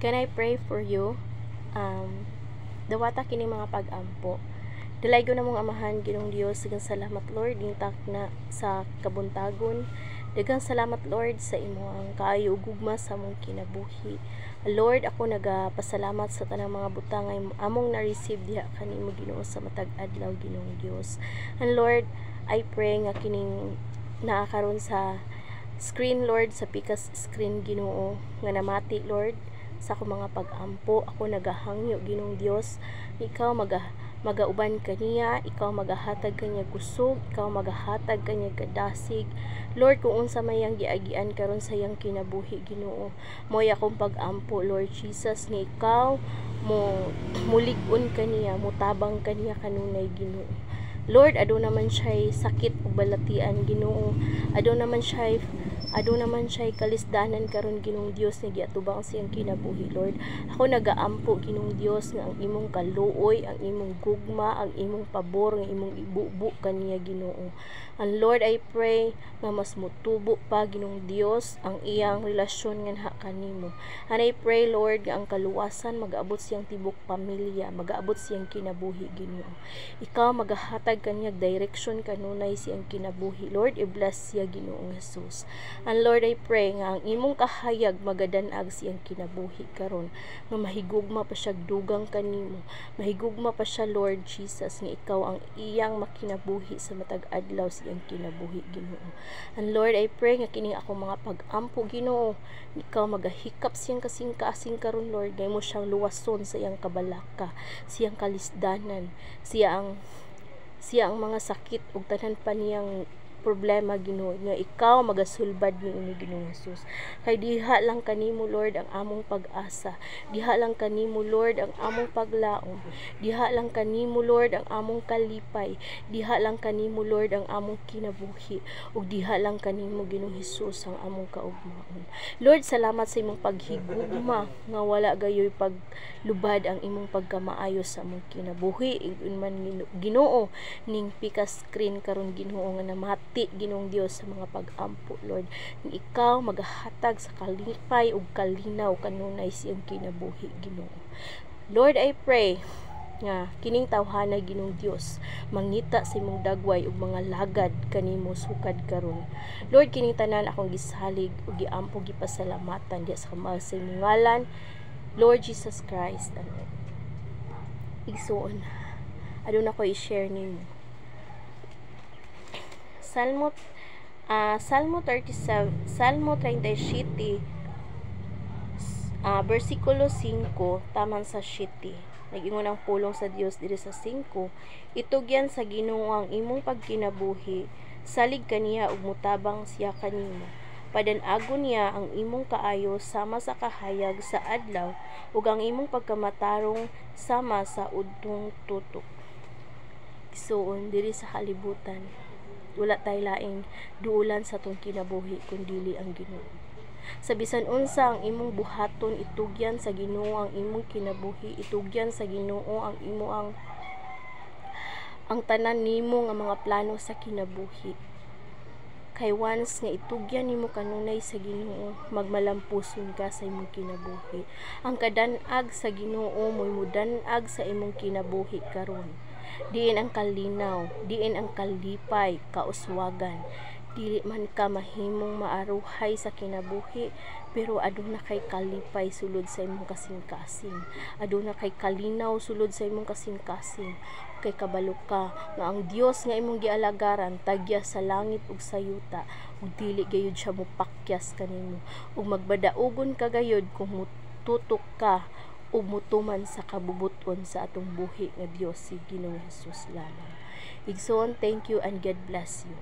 Can I pray for you? Dawata kini mga pag-ampo. Dalay ko na mong amahan, Ginong Dios, daghang salamat Lord, intak na sa kabuntagon. Daghang salamat Lord sa imo ang kaayo ug gugma sa among kinabuhi. Lord, ako nagapasalamat sa tanang mga butang nga among na-receive diha kanimo Ginoo sa matag adlaw Ginong Dios. And Lord, I pray nga kining naa karon sa screen Lord, sa pikas screen Ginoo nga namati Lord sa ako mga pag-ampo, ako nagahangyo Ginong Dios, ikaw magauban kaniya, ikaw magahatag kanya kusog, ikaw magahatag kanya kadasig Lord, kung unsa mayang giagian karon sa iyang kinabuhi Ginoo, moy akong pag-ampo Lord Jesus, ni ikaw mo mulig-on kaniya, mutabang kaniya kanunay Ginoo. Lord, ado naman siya sakit ug balatian Ginoo, ado naman siya kalisdanan karon Ginong Dios nga giatubang siyang kinabuhi Lord. Ako nagaampo Ginong Dios nga ang imong kaluoy, ang imong gugma, ang imong pabor, ang imong ibubu kaniya Ginoo. And Lord, I pray nga mas mutubo pa Ginong Dios ang iyang relasyon nga kanimo. And I pray Lord nga ang kaluwasan magaabot siyang tibok pamilya, magaabot siyang kinabuhi Ginoo. Ikaw magahatag kaniya direction kanunay siyang kinabuhi Lord, i-bless siya Ginoong Jesus. And Lord, I pray nga ang imong kahayag magadanag siyang kinabuhi karon, nga mahigugma pa siya dugang kanimo, mahigugma pa siya Lord Jesus, nga ikaw ang iyang makinabuhi sa matag adlaw siyang kinabuhi Ginoo. And Lord, I pray nga kining ako mga pag-ampo Ginoo, ikaw magahikap siyang kasing-kasing karon Lord, nga mo siyang luwason sa iyang kabalaka, siyang kalisdanan, siya ang mga sakit ug tanan pa niyang problema Ginoo, nga ikaw magasulbad niini Ginoong Jesus. Kay diha lang kanimo Lord ang among pag-asa, diha lang kanimo Lord ang among paglaom, diha lang kanimo Lord ang among kalipay, diha lang kanimo Lord ang among kinabuhi, ug diha lang kanimo Ginoong Jesus ang among kaugmaon. Lord, salamat sa imong paghigugma nga wala gayoy paglubad ang imong pagkamaayo sa among kinabuhi. Ingon man Ginoo ning pikas screen karon Ginoo nga namati Ginong Dios sa mga pag-ampo Lord, ikaw magahatag sa kalipay ug kalinaw kanunay siyang kinabuhi Ginoo. Lord, I pray nga kining tawhana Ginong Dios mangita sa imong dagway ug mga lagad kanimo sukad karon. Lord, kining tanan akong gisalig ug giampo gipasalamatan diha sa kamal sa imong ngalan Lord Jesus Christ. Igsoon aduna ko i-share nimo Salmo 37, versikulo 5 taman sa 7. Nag-ingon ang pulong sa Dios diri sa 5, itugyan sa Ginoo ang imong pagkinabuhi, salig kaniya ug mutabang siya kanimo. Padanagon niya ang imong kaayo sama sa kahayag sa adlaw ug ang imong pagkamatarong sama sa udtong tutok. Isuon diri sa kalibutan, wala tay laing duulan sa tong kinabuhi kundi ang Ginoo. Sa bisan unsa ang imong buhaton, itugyan sa Ginoo ang imong kinabuhi, itugyan sa Ginoo ang tanan nimo nga mga plano sa kinabuhi. Kay once nga itugyan nimo kanunay sa Ginoo, magmalampuson ka sa imong kinabuhi. Ang kadan-ag sa Ginoo mo'y mudan-ag sa imong kinabuhi karon. Diin ang kalinaw, diin ang kalipay, kauswagan. Dili man ka mahimong maaruhay sa kinabuhi, pero aduna kay kalipay sulod sa imong kasing-kasing. Aduna kay kalinaw sulod sa imong kasing-kasing. Kay kabalo ka nga ang Dios nga imong gialagaran tagya sa langit ug sa yuta, ug dili gayud siya mopakyas kanimo. Ug magbadaogon ka gayud kung mututok ka ug mutuman sa kabubuton sa atong buhi nga Dios si Ginoong Jesus lamang. Igsoon, thank you and God bless you.